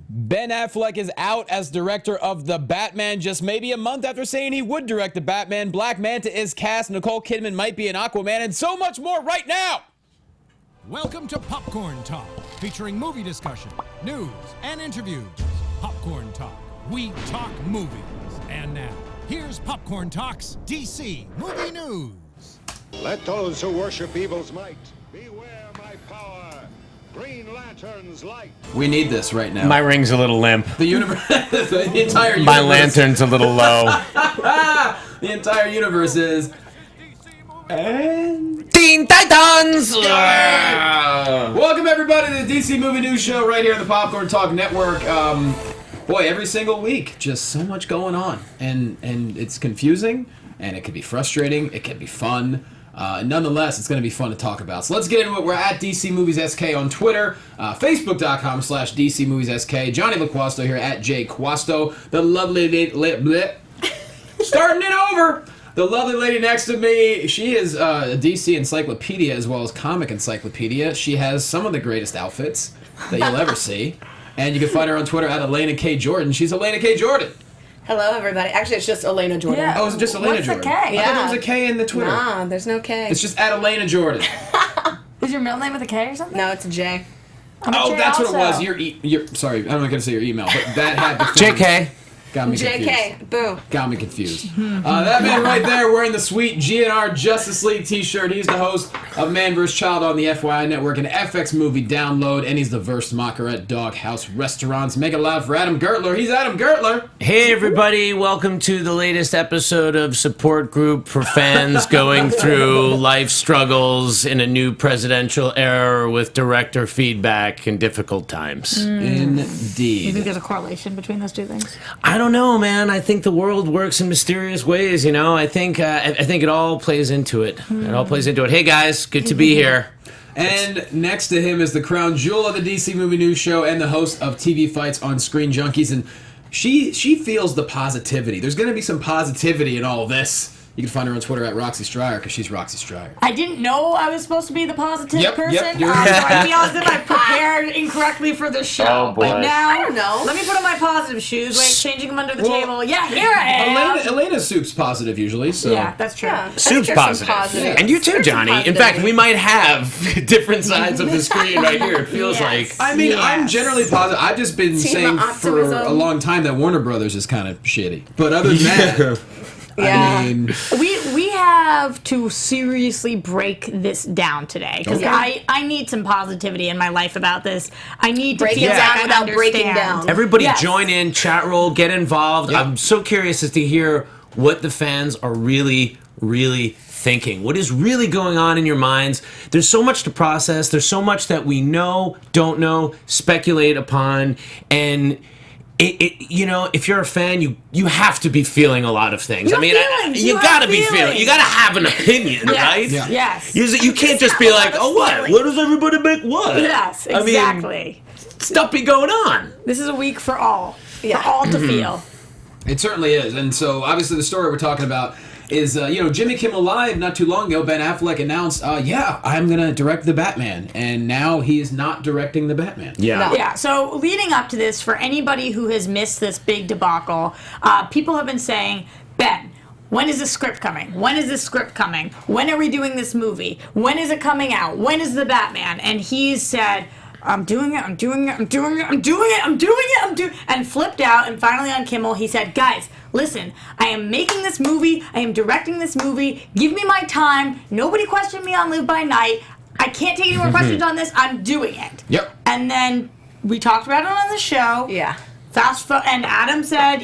Ben Affleck is out as director of The Batman just maybe a month after saying he would direct The Batman. Black Manta is cast, Nicole Kidman might be an Aquaman, and so much more right now! Welcome to Popcorn Talk, featuring movie discussion, news, and interviews. Popcorn Talk. We talk movies. And now, here's Popcorn Talk's DC Movie News. Let those who worship evil's might beware my power. Green Lantern's light. We need this right now. My ring's a little limp. The universe, the entire universe. My lantern's a little low. The entire universe is... And... Teen Titans! Welcome everybody to the DC Movie News Show right here on the Popcorn Talk Network. Boy, every single week, just so much going on. And it's confusing, and it can be frustrating, it can be fun. Nonetheless, it's going to be fun to talk about. So let's get into it. We're at DC Movies SK on Twitter, Facebook.com/DC Movies SK. Johnny LaQuasto here at JQuasto. The lovely starting it over. The lovely lady next to me, she is a DC encyclopedia as well as comic encyclopedia. She has some of the greatest outfits that you'll ever see. And you can find her on Twitter at Elena K. Jordan. She's Elena K. Jordan. Hello, everybody. Actually, it's just Elena Jordan. Yeah. Oh, it's just Elena Jordan. What's the K? I thought there was a K in the Twitter. Nah, there's no K. It's just at Elena Jordan. Is your middle name with a K or something? No, it's a J. Oh, that's what it was. Your sorry, I'm not going to say your email, but that had the JK. Got me confused. JK. Boo. Got me confused. That man right there wearing the sweet GNR Justice League t-shirt. He's the host of Man vs. Child on the FYI Network, an FX movie download, and he's the verse mocker at Doghouse Restaurants. Make it loud for Adam Gertler. He's Adam Gertler. Hey everybody, welcome to the latest episode of Support Group for fans going through life struggles in a new presidential era with director feedback and difficult times. You Indeed. think there's a correlation between those two things? I don't know, man. I think the world works in mysterious ways, you know? I think it all plays into it. It all plays into it. Hey guys, good to be here. And next to him is the crown jewel of the DC Movie News Show and the host of TV Fights on Screen Junkies. And she feels the positivity. There's going to be some positivity in all this. You can find her on Twitter at Roxy Stryer because she's Roxy Stryer. I didn't know I was supposed to be the positive person. You're So I feel as if I prepared incorrectly for the show. Oh, boy. But now, I don't know. Let me put on my positive shoes. Wait, changing them under the table. Yeah, here I am. Elena's soup's positive usually, so... Yeah, that's true. Yeah. I think Soup's there's some positive. positive. And you too, There's some Johnny. In positivity. fact, we might have different sides of the screen right here. It feels like... I mean, Yes. I'm generally positive. I've just been saying for optimism. a long time that Warner Brothers is kind of shitty. But other than that... Yeah. I mean, We have to seriously break this down today because Okay. I need some positivity in my life about this. I need to Break feel it down like I without breaking understand. down. Everybody Yes. join in, chat roll, get involved. Yep. I'm so curious as to hear what the fans are really thinking. What is really going on in your minds? There's so much to process. There's so much that we know, don't know, speculate upon, and you know, if you're a fan, you have to be feeling a lot of things. You I mean, have feelings. you You gotta have be feeling. feelings. You gotta have an opinion, right? Yeah. Yes. You can't just be like, oh, what? What does everybody make what? Yes, I mean, exactly. stuff be going on. This is a week for all. Yeah. For all to feel. it certainly is. And so, obviously, the story we're talking about is, Jimmy Kimmel Live, not too long ago, Ben Affleck announced, I'm going to direct The Batman. And now he is not directing The Batman. Yeah. Yeah, so leading up to this, for anybody who has missed this big debacle, people have been saying, Ben, when is the script coming? When is this script coming? When are we doing this movie? When is it coming out? When is The Batman? And he's said, I'm doing it, and flipped out, and finally on Kimmel, he said, guys, listen, I am making this movie, I am directing this movie, give me my time, nobody questioned me on Live by Night, I can't take any more questions on this, I'm doing it. Yep. And then we talked about it on the show. Yeah. And Adam said,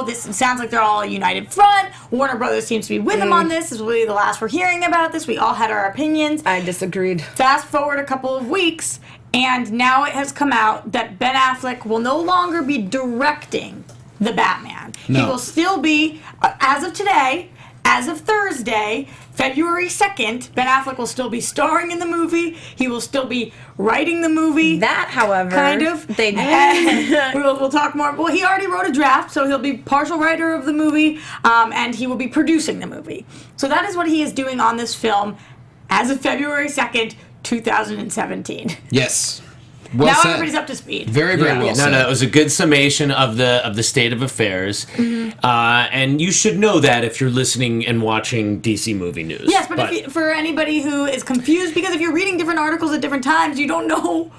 this sounds like they're all a united front. Warner Brothers seems to be with them on this. This is really the last we're hearing about this. We all had our opinions. I disagreed. Fast forward a couple of weeks, and now it has come out that Ben Affleck will no longer be directing The Batman. No. He will still be, as of today, as of Thursday, February 2nd, Ben Affleck will still be starring in the movie. He will still be writing the movie. That, however, Kind of. they And we'll talk more. Well, he already wrote a draft, so he'll be partial writer of the movie, and he will be producing the movie. So that is what he is doing on this film as of February 2nd, 2017. Yes. Well now said. everybody's up to speed. Very, very well No, said. it was a good summation of the state of affairs, and you should know that if you're listening and watching DC movie news. Yes, but if you, for anybody who is confused, because if you're reading different articles at different times, you don't know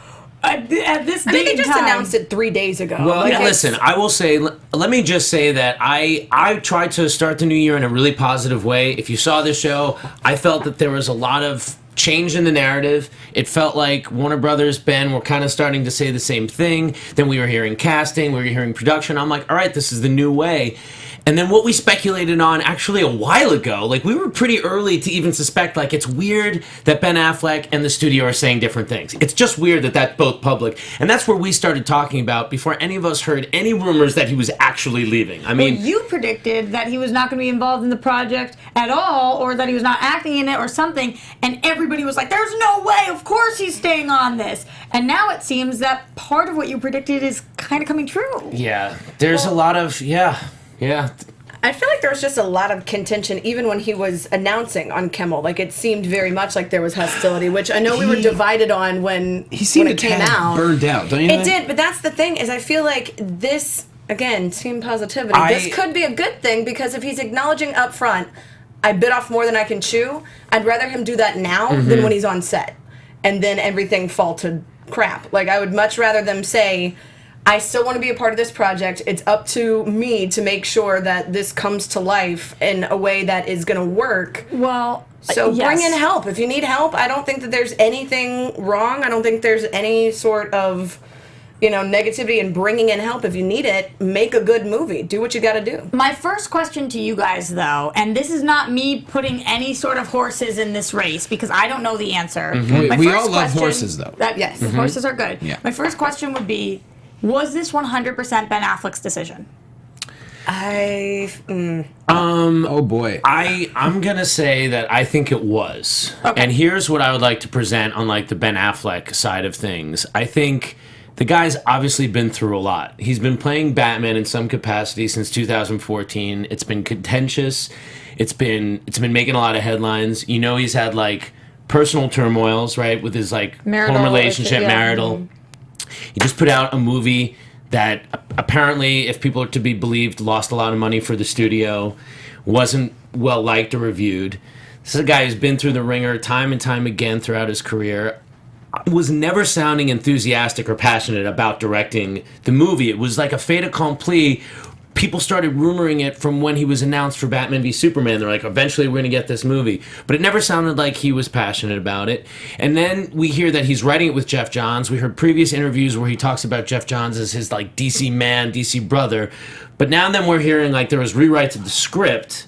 at this date they just time. announced it 3 days ago. Well, Like, listen, I will say, let me just say that I tried to start the new year in a really positive way. If you saw this show, I felt that there was a lot of change in the narrative. It felt like Warner Brothers, Ben, were kind of starting to say the same thing. Then we were hearing casting, we were hearing production. I'm like, all right, this is the new way. And then what we speculated on actually a while ago, like we were pretty early to even suspect, like it's weird that Ben Affleck and the studio are saying different things. It's just weird that that's both public. And that's where we started talking about before any of us heard any rumors that he was actually leaving. I mean, Well, you predicted that he was not going to be involved in the project at all, or that he was not acting in it or something, and everybody was like, there's no way, of course he's staying on this. And now it seems that part of what you predicted is kind of coming true. yeah, there's a lot of, yeah. I feel like there was just a lot of contention even when he was announcing on Kimmel. Like it seemed very much like there was hostility, which I know we were divided on when He seemed when it to came out. burned out, don't you It think? did, but that's the thing is I feel like this again, team positivity. This could be a good thing because if he's acknowledging up front, I bit off more than I can chew, I'd rather him do that now than when he's on set. And then everything fall to crap. Like I would much rather them say, I still want to be a part of this project. It's up to me to make sure that this comes to life in a way that is going to work. Well, So yes. bring in help. If you need help, I don't think that there's anything wrong. I don't think there's any sort of, negativity in bringing in help. If you need it, make a good movie. Do what you got to do. My first question to you guys, though, and this is not me putting any sort of horses in this race because I don't know the answer. My We first all love question- horses, though. Yes. Horses are good. Yeah. My first question would be, was this 100% Ben Affleck's decision? Oh boy. I'm gonna say that I think it was. Okay. And here's what I would like to present on like the Ben Affleck side of things. I think the guy's obviously been through a lot. He's been playing Batman in some capacity since 2014. It's been contentious. It's been making a lot of headlines. He's had like personal turmoils, right, with his like Marital home relationship, issue, yeah. marital. He just put out a movie that apparently, if people are to be believed, lost a lot of money for the studio, wasn't well liked or reviewed. This is a guy who's been through the ringer time and time again throughout his career. Was never sounding enthusiastic or passionate about directing the movie. It was like a fait accompli. People started rumoring it from when he was announced for Batman v Superman. They're like, eventually we're going to get this movie. But it never sounded like he was passionate about it. And then we hear that he's writing it with Jeff Johns. We heard previous interviews where he talks about Jeff Johns as his like DC man, DC brother. But now and then we're hearing like there was rewrites of the script.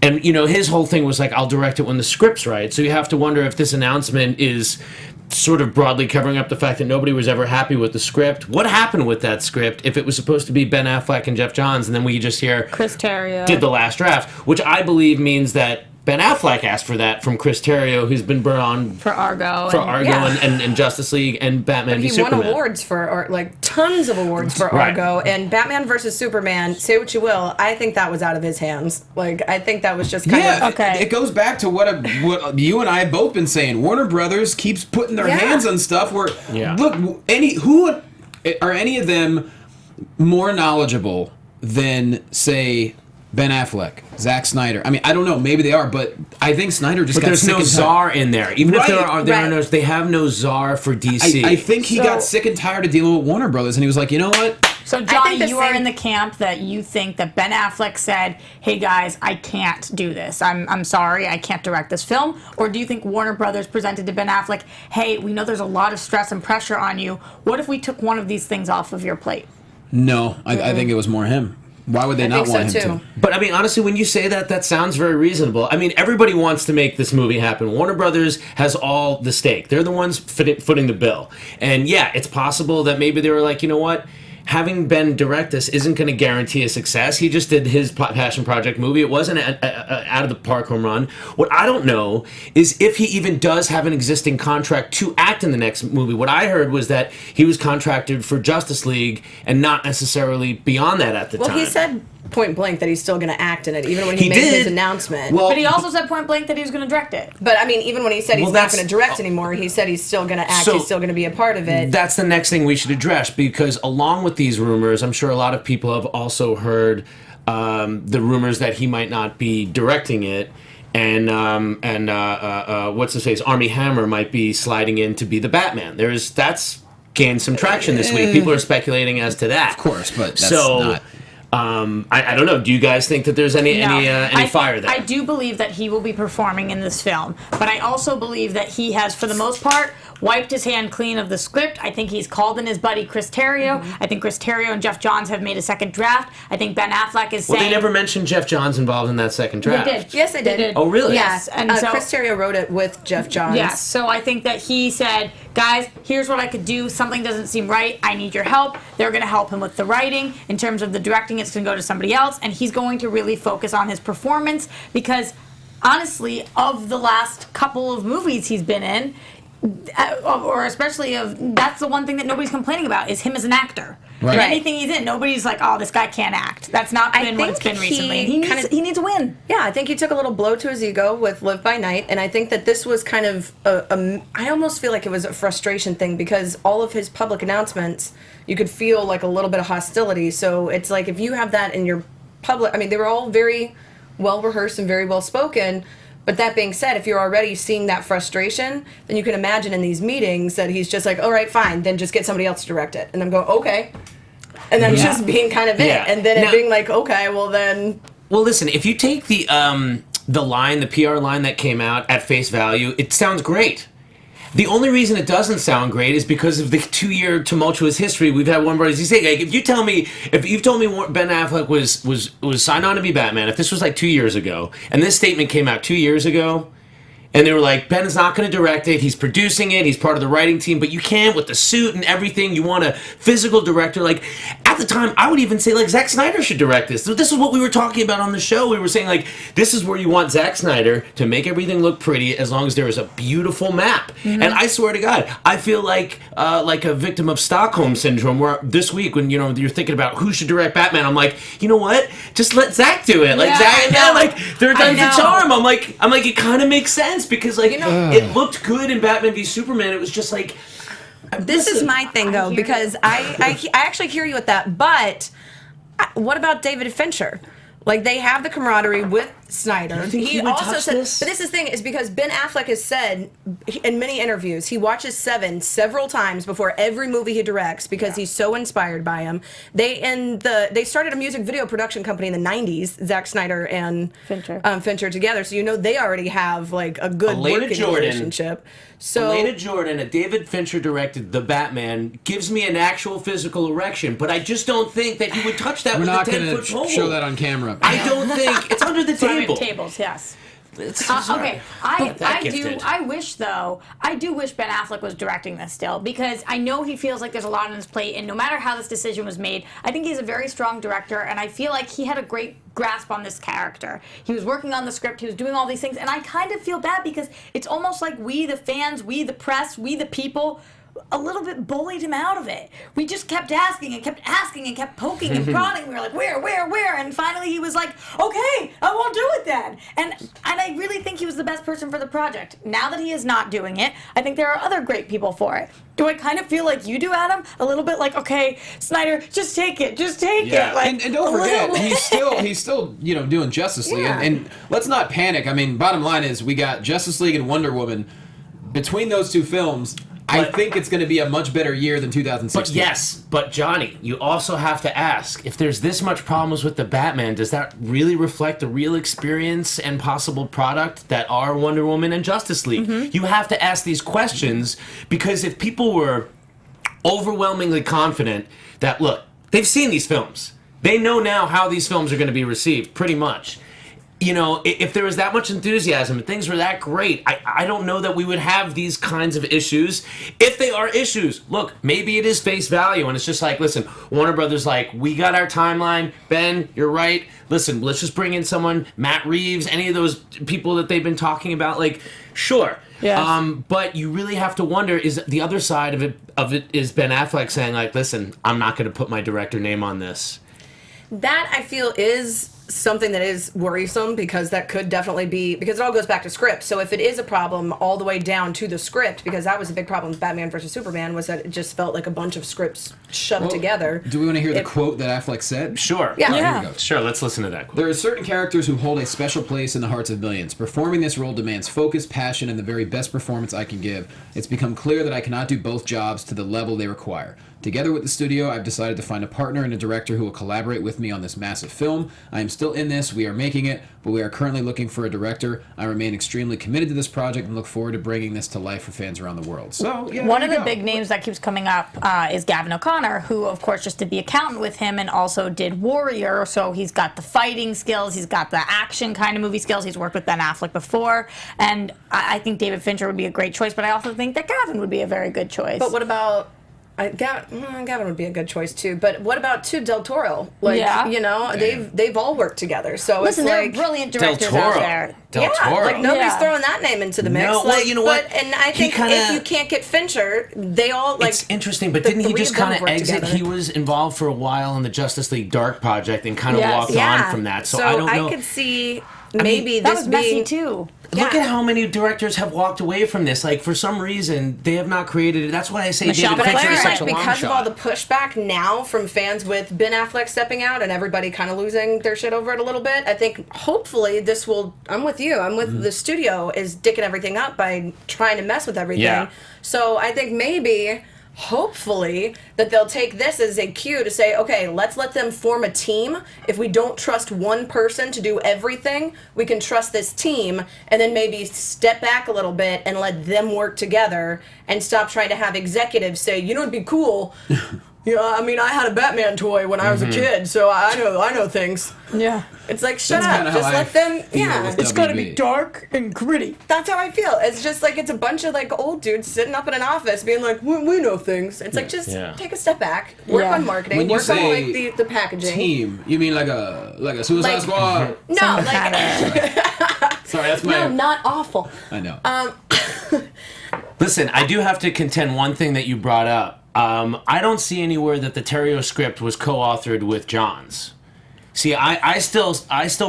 And, his whole thing was like, I'll direct it when the script's right. So you have to wonder if this announcement is sort of broadly covering up the fact that nobody was ever happy with the script. What happened with that script if it was supposed to be Ben Affleck and Jeff Johns, and then we just hear Chris Terrio did the last draft, which I believe means that Ben Affleck asked for that from Chris Terrio, who's been brought on for Argo. Yeah. and Justice League and Batman v He Superman. won awards or like tons of awards for Right. Argo and Batman versus Superman. Say what you will, I think that was out of his hands. Like I think that was just kind Yeah, of Okay. It goes back to what you and I have both been saying. Warner Brothers keeps putting their Yeah. hands on stuff where, Yeah. look, are any of them more knowledgeable than, say, Ben Affleck, Zack Snyder? I mean, I don't know. Maybe they are, but I think Snyder just But got there's sick no and tired. czar in there. Even if there are right. no, they have no czar for DC. I think he So- got sick and tired of dealing with Warner Brothers, and he was like, you know what? So, Johnny, the you are same- in the camp that you think that Ben Affleck said, hey, guys, I can't do this. I'm sorry, I can't direct this film. Or do you think Warner Brothers presented to Ben Affleck, hey, we know there's a lot of stress and pressure on you. What if we took one of these things off of your plate? No, I think it was more him. Why would they not think want so, him too. to? But I mean, honestly, when you say that, that sounds very reasonable. I mean, everybody wants to make this movie happen. Warner Brothers has all the stake. They're the ones footing the bill. And yeah, it's possible that maybe they were like, you know what? Having Ben direct this isn't going to guarantee a success. He just did his passion project movie. It wasn't a out of the park home run. What I don't know is if he even does have an existing contract to act in the next movie. What I heard was that he was contracted for Justice League and not necessarily beyond that at the time. Well, he said point blank that he's still going to act in it, even when he made his announcement. Well, But he also said point blank that he was going to direct it. But I mean, even when he said he's Well, not that's- going to direct anymore, he said he's still going to act. So- He's still going to be a part of it. That's the next thing we should address, because along with these rumors, I'm sure a lot of people have also heard the rumors that he might not be directing it, and what's his face, Armie Hammer might be sliding in to be the Batman. That's gained some traction this week. People are speculating as to that. Of course, but that's so. not. I don't know. Do you guys think that there's any fire there? I do believe that he will be performing in this film, but I also believe that he has, for the most part, wiped his hand clean of the script. I think he's called in his buddy Chris Terrio. I think Chris Terrio and Jeff Johns have made a second draft. I think Ben Affleck is saying... Well, they never mentioned Jeff Johns involved in that second draft. They did. Yes, they did. Oh, really? Yes. And so, Chris Terrio wrote it with Jeff Johns. yes. So I think that he said, guys, here's what I could do. Something doesn't seem right. I need your help. They're going to help him with the writing. In terms of the directing, it's going to go to somebody else. And he's going to really focus on his performance because, honestly, of the last couple of movies he's been in, or especially that's the one thing that nobody's complaining about is him as an actor. Right. And anything he's in, nobody's like, oh, this guy can't act. That's not been what it's been recently. He needs a win. Yeah, I think he took a little blow to his ego with Live by Night, and I think that this was kind of I almost feel like it was a frustration thing because all of his public announcements, you could feel like a little bit of hostility. So it's like if you have that in your public, I mean, they were all very well rehearsed and very well spoken. But that being said, if you're already seeing that frustration, then you can imagine in these meetings that he's just like, all right, fine, then just get somebody else to direct it. And I'm going, okay. And then just being kind of it. Yeah. And then Now- it being like, okay, well then... Well, listen, if you take the line, the PR line that came out at face value, it sounds great. The only reason it doesn't sound great is because of the 2-year tumultuous history we've had. One brother, you say, like, if you've told me Ben Affleck was signed on to be Batman, if this was like 2 years ago, and this statement came out 2 years ago, and they were like, Ben is not going to direct it, he's producing it, he's part of the writing team, but you can't with the suit and everything, you want a physical director. Like, at the time, I would even say, like, Zack Snyder should direct this. So this is what we were talking about on the show. We were saying, like, this is where you want Zack Snyder to make everything look pretty as long as there is a beautiful map. Mm-hmm. And I swear to God, I feel like a victim of Stockholm Syndrome, where this week, when, you're thinking about who should direct Batman, I'm like, you know what? Just let Zack do it. Like, Yeah, Zack, I know. like, third time's the I know. charm. I'm like, it kind of makes sense because, like, it looked good in Batman v Superman. It was just like, This is my thing, though, because I actually hear you with that. But what about David Fincher? Like, they have the camaraderie with Sneider. he would also touch said, this? but this is the thing, is because Ben Affleck has said in many interviews he watches Seven several times before every movie he directs because he's so inspired by him. They started a music video production company in the '90s, Zack Snyder and Fincher together. So they already have like a good Elena working Jordan. relationship. So Elena Jordan, a David Fincher directed The Batman, gives me an actual physical erection, but I just don't think that he would touch that We're with not a going 10-foot to pole. show that on camera. I don't think it's under the table. Tables, yes. It's Okay, I do wish Ben Affleck was directing this still because I know he feels like there's a lot on his plate, and no matter how this decision was made, I think he's a very strong director, and I feel like he had a great grasp on this character. He was working on the script, he was doing all these things, and I kind of feel bad because it's almost like we, the fans, we, the press, we, the people, a little bit bullied him out of it. We just kept asking and kept poking and prodding. We were like, where? And finally he was like, okay, I won't do it then. And I really think he was the best person for the project. Now that he is not doing it, I think there are other great people for it. Do I kind of feel like you do, Adam? A little bit like, okay, Sneider, just take it. Like, and don't forget, he's still doing Justice League, Yeah. and let's not panic. I mean, bottom line is we got Justice League and Wonder Woman. Between those two films, I think it's going to be a much better year than 2016. But Johnny, you also have to ask, if there's this much problems with the Batman, does that really reflect the real experience and possible product that are Wonder Woman and Justice League? Mm-hmm. You have to ask these questions because if people were overwhelmingly confident that, look, they've seen these films. They know now how these films are going to be received, pretty much. If there was that much enthusiasm and things were that great, I don't know that we would have these kinds of issues. If they are issues, look, maybe it is face value, and it's just like, listen, Warner Brothers like, we got our timeline. Ben, you're right. Listen, let's just bring in someone, Matt Reeves, any of those people that they've been talking about. Like, sure. Yes. But you really have to wonder, is the other side of it is Ben Affleck saying, like, listen, I'm not going to put my director name on this. That I feel is something that is worrisome, because that could definitely be, because it all goes back to script. So if it is a problem all the way down to the script, because that was a big problem with Batman versus Superman, was that it just felt like a bunch of scripts shoved together. Do we want to hear the quote that Affleck said? Sure. Yeah. Here we go. Sure, let's listen to that quote. There are certain characters who hold a special place in the hearts of millions. Performing this role demands focus, passion, and the very best performance I can give. It's become clear that I cannot do both jobs to the level they require. Together with the studio, I've decided to find a partner and a director who will collaborate with me on this massive film. I am still in this, we are making it, but we are currently looking for a director. I remain extremely committed to this project and look forward to bringing this to life for fans around the world. So, yeah, One of the big names that keeps coming up is Gavin O'Connor, who, of course, just did The Accountant with him and also did Warrior. So he's got the fighting skills, he's got the action kind of movie skills. He's worked with Ben Affleck before, and I think David Fincher would be a great choice, but I also think that Gavin would be a very good choice. But what about... Gavin would be a good choice too, but what about Del Toro? They've all worked together. So listen, it's there like are brilliant directors out there. Del Toro. Like nobody's throwing that name into the mix. No, well, you know what? And I think if you can't get Fincher, they all like. It's interesting, but didn't he just kind of exit? He was involved for a while in the Justice League Dark project and kind of walked on from that. So I don't know. I could see maybe that this was messy being too. Look at how many directors have walked away from this. Like, for some reason, they have not created it. That's why I say Michelle David Fincher is such a long because shot. of all the pushback now from fans with Ben Affleck stepping out and everybody kind of losing their shit over it a little bit, I think hopefully this will... I'm with you. I'm with the studio is dicking everything up by trying to mess with everything. Yeah. So I think maybe... hopefully that they'll take this as a cue to say, okay, let's let them form a team. If we don't trust one person to do everything, we can trust this team, and then maybe step back a little bit and let them work together and stop trying to have executives say, you know, it'd be cool. I mean, I had a Batman toy when I was a kid, so I know things. Yeah. It's like, shut That's up, kinda just how I let them, feel yeah. with It's got to WB. be dark and gritty. That's how I feel. It's just like it's a bunch of like old dudes sitting up in an office being like, we know things. It's like just take a step back, work on marketing, When you work on say like the packaging. Team, you mean like a Suicide Like- Squad? No, like Sorry, that's my... no, not awful. I know. Listen, I do have to contend one thing that you brought up. I don't see anywhere that the Terrio script was co-authored with Johns. See, I still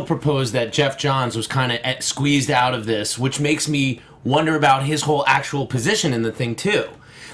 propose that Jeff Johns was kind of squeezed out of this, which makes me wonder about his whole actual position in the thing too.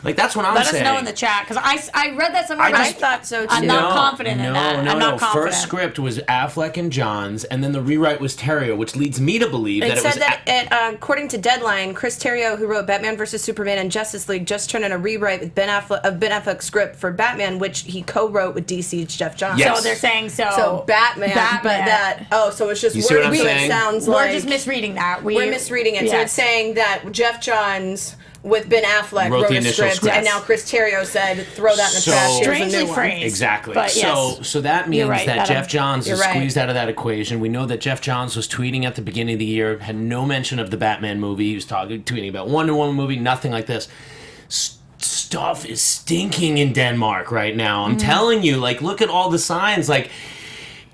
Like, that's what I'm Let saying. us know in the chat, because I read that somewhere, but I thought so too. I'm not confident in that. No, I'm not confident. First script was Affleck and Johns, and then the rewrite was Terrio, which leads me to believe It that said it was... that, according to Deadline, Chris Terrio, who wrote Batman vs. Superman and Justice League, just turned in a rewrite with Ben Affleck's script for Batman, which he co-wrote with DC's Jeff Johns. Yes. So they're saying So Batman, but that... Oh, so it's just You see what I'm wording, saying? it sounds we're like... just misreading that. We're misreading it. So Yes. it's saying that Jeff Johns with Ben Affleck Wrote wrote the a initial script. and now Chris Terrio said, throw that in the So- trash, here's a Strangely new one. phrased. Exactly. But yes. So that means You're right, that Adam. Jeff Johns You're is right. squeezed out of that equation. We know that Jeff Johns was tweeting at the beginning of the year, had no mention of the Batman movie. He was tweeting about Wonder Woman movie, nothing like this. Stuff is stinking in Denmark right now. I'm telling you, like, look at all the signs. Like,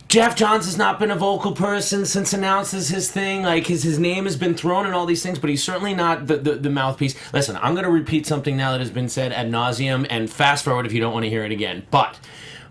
Jeff Johns has not been a vocal person since announces his thing. Like, his name has been thrown in all these things, but he's certainly not the mouthpiece. Listen, I'm going to repeat something now that has been said ad nauseum, and fast forward if you don't want to hear it again. But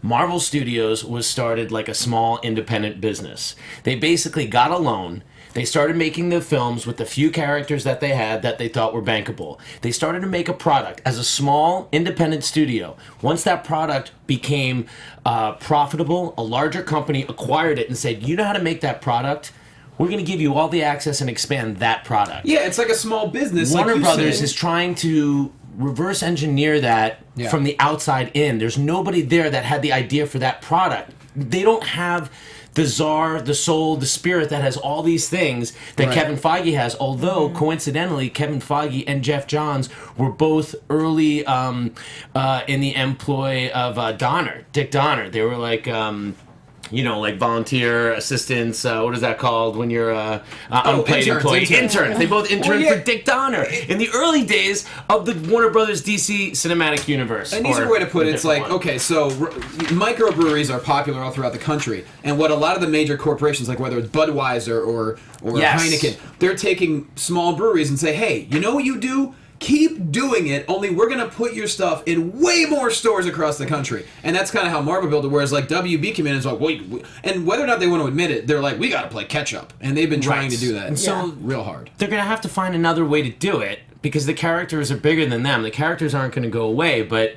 Marvel Studios was started like a small independent business. They basically got a loan. They started making the films with the few characters that they had that they thought were bankable. They started to make a product as a small independent studio. Once that product became profitable, a larger company acquired it and said, you know how to make that product? We're going to give you all the access and expand that product. Yeah, it's like a small business. Warner like you Brothers said. is trying to reverse engineer that from the outside in. There's nobody there that had the idea for that product. They don't have the czar, the soul, the spirit that has all these things that Kevin Feige has. Although, coincidentally, Kevin Feige and Jeff Johns were both early in the employ of Dick Donner. They were like... like volunteer assistants. What is that called when you're unpaid employee? Interns. They both interned for Dick Donner in the early days of the Warner Brothers DC cinematic universe. An easier way to put it, it's like, okay, so microbreweries are popular all throughout the country, and what a lot of the major corporations, like whether it's Budweiser or Yes. Heineken, they're taking small breweries and say, hey, you know what you do? keep doing it, only we're going to put your stuff in way more stores across the country. And that's kind of how Marvel built it, whereas like WB came in and was like, wait, and whether or not they want to admit it, they're like, we got to play catch up. And they've been trying to do that. And so real hard. They're going to have to find another way to do it because the characters are bigger than them. The characters aren't going to go away, but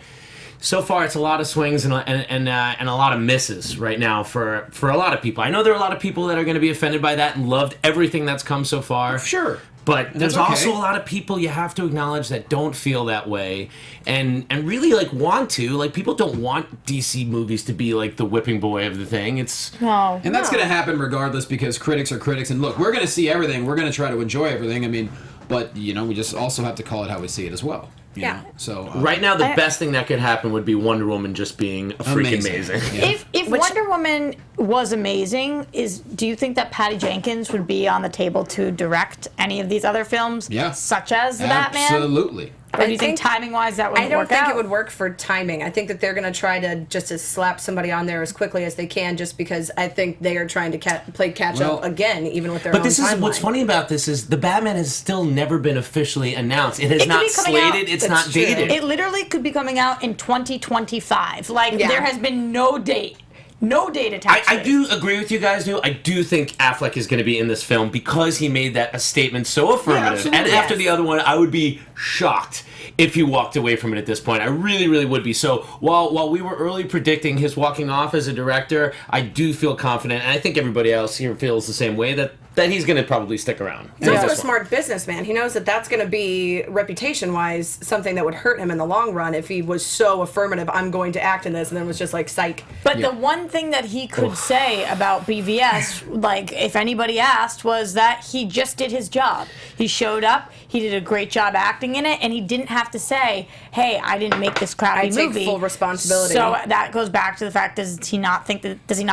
so far it's a lot of swings and a lot of misses right now for a lot of people. I know there are a lot of people that are going to be offended by that and loved everything that's come so far. Sure. But there's okay. also a lot of people you have to acknowledge that don't feel that way and really like want to. Like people don't want DC movies to be like the whipping boy of the thing. It's No. And that's going to happen regardless because critics are critics. And look, we're going to see everything. We're going to try to enjoy everything. I mean, but, you know, we just also have to call it how we see it as well. You know? So right now, the best thing that could happen would be Wonder Woman just being freaking amazing. Yeah. If Wonder Woman was amazing, do you think that Patty Jenkins would be on the table to direct any of these other films? Yeah. Such as the Batman? Absolutely. Or do you think timing-wise that wouldn't work out? I don't think it would work for timing. I think that they're going to try to just to slap somebody on there as quickly as they can just because I think they are trying to play catch-up again, even with their own timeline. But what's funny about this is the Batman has still never been officially announced. It has not slated. It's not dated. It literally could be coming out in 2025. Like, there has been no date. No date attached. I do agree with you guys, though. I do think Affleck is going to be in this film because he made that a statement so affirmative. And after the other one, I would be shocked if he walked away from it at this point. I really, really would be. So while we were early predicting his walking off as a director, I do feel confident, and I think everybody else here feels the same way, that he's going to probably stick around. He's also a smart businessman. He knows that that's going to be, reputation-wise, something that would hurt him in the long run if he was so affirmative, I'm going to act in this, and then was just like, psych. But the one thing that he could say about BVS, like, if anybody asked, was that he just did his job. He showed up, he did a great job acting in it, and he didn't have to say, hey, I didn't make this crappy movie. I take full responsibility. So that goes back to the fact, does he not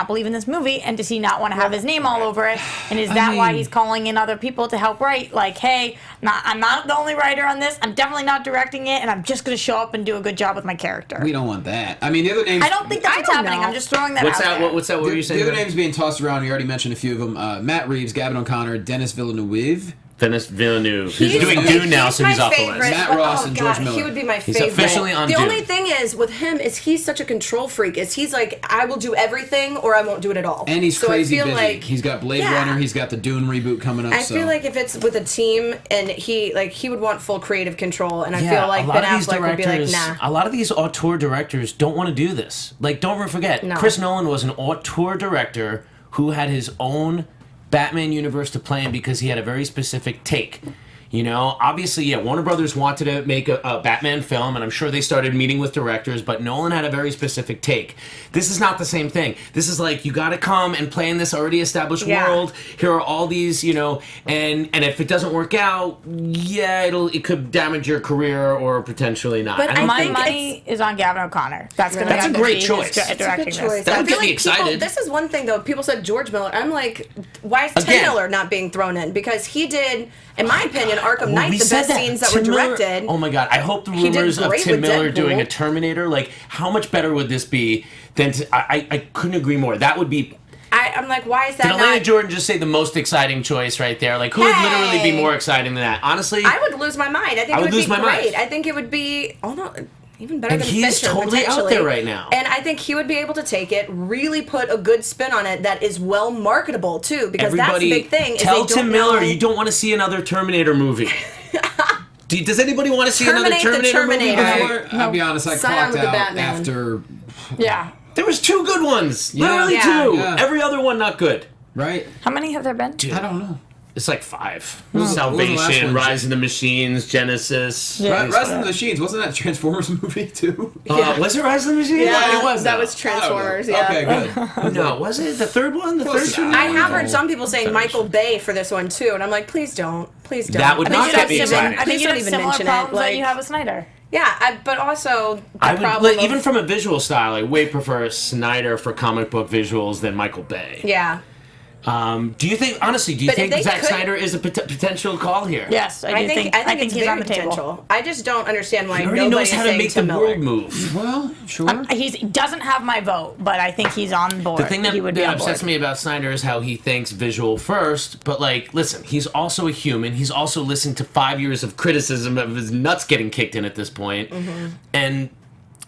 believe in this movie, and does he not want to have his name all over it, and is that why he's calling in other people to help write? Like, hey, I'm not the only writer on this, I'm definitely not directing it, and I'm just going to show up and do a good job with my character. We don't want that. I mean, the other names... I don't think that's what's happening. I'm just throwing that out there. What's that? What were you saying? The other names being tossed around, you already mentioned a few of them. Matt Reeves, Gavin O'Connor, Dennis Villeneuve. Denis Villeneuve. He's doing Dune now, so he's off the list. Matt Ross and George Miller. He would be my He's favorite. officially on The Dune. only thing is, with him, is he's such a control freak. He's like, I will do everything or I won't do it at all. And he's so crazy I feel busy. Like, he's got Blade Runner, he's got the Dune reboot coming up. I feel like if it's with a team and he would want full creative control, and I feel like Ben Affleck would be like, nah. A lot of these auteur directors don't want to do this. Like, don't forget, Chris Nolan was an auteur director who had his own Batman universe to play in because he had a very specific take. You know, obviously, Warner Brothers wanted to make a Batman film, and I'm sure they started meeting with directors, but Nolan had a very specific take. This is not the same thing. This is like, you got to come and play in this already established world. Here are all these, you know, and if it doesn't work out, it could damage your career or potentially not. But my money is on Gavin O'Connor. That's going to That's a great choice. That's a good choice. That would get me like excited. This is one thing, though. People said George Miller. I'm like, why is Tim Miller not being thrown in? Because he did, in my opinion, Arkham Knight, the best scenes that were directed. Oh my god! I hope the rumors of Tim Miller doing a Terminator. Like, how much better would this be than? I couldn't agree more. That would be. I'm like, why is that? Did Elena Jordan just say the most exciting choice right there? Like, who would literally be more exciting than that? Honestly, I would lose my mind. I think it would be great. I think it would be. Oh no. Even better than he's Fincher, totally out there right now. And I think he would be able to take it, really put a good spin on it that is well marketable too, because that's the big thing. Tell Tim Miller you don't want to see another Terminator movie. Does anybody want to see another Terminator movie before? I'll be honest, I clocked out after. Yeah. There was 2 good ones. Literally 2. Yeah. Every other one not good. Right? How many have there been? I don't know. It's like 5. What was the last Salvation, one? Rise of the Machines, Genesis. Yeah. Rise of the Machines, wasn't that a Transformers movie too? Was it Rise of the Machines? Yeah, it was. That was Transformers. Yeah. Okay, good. No, was it the third one? The third one? I have heard some people saying Michael Bay for this one too, and I'm like, please don't. That would not get me excited. I think you have even similar mention problems it. that you have with Sneider. Yeah, but also I would, even from a visual style, I way prefer Sneider for comic book visuals than Michael Bay. Yeah. Do you think, honestly, But if think they Zack could- Snyder is a potential call here? Yes, I think it's he's very on the table. potential. I just don't understand why He already knows nobody's how to saying make to the Miller. world move. Well, sure. He doesn't have my vote, but I think he's on board. The thing that, he would be on board. upsets me about Snyder is how he thinks visual first, but like, listen, he's also a human. He's also listened to 5 years of criticism of his nuts getting kicked in at this point. And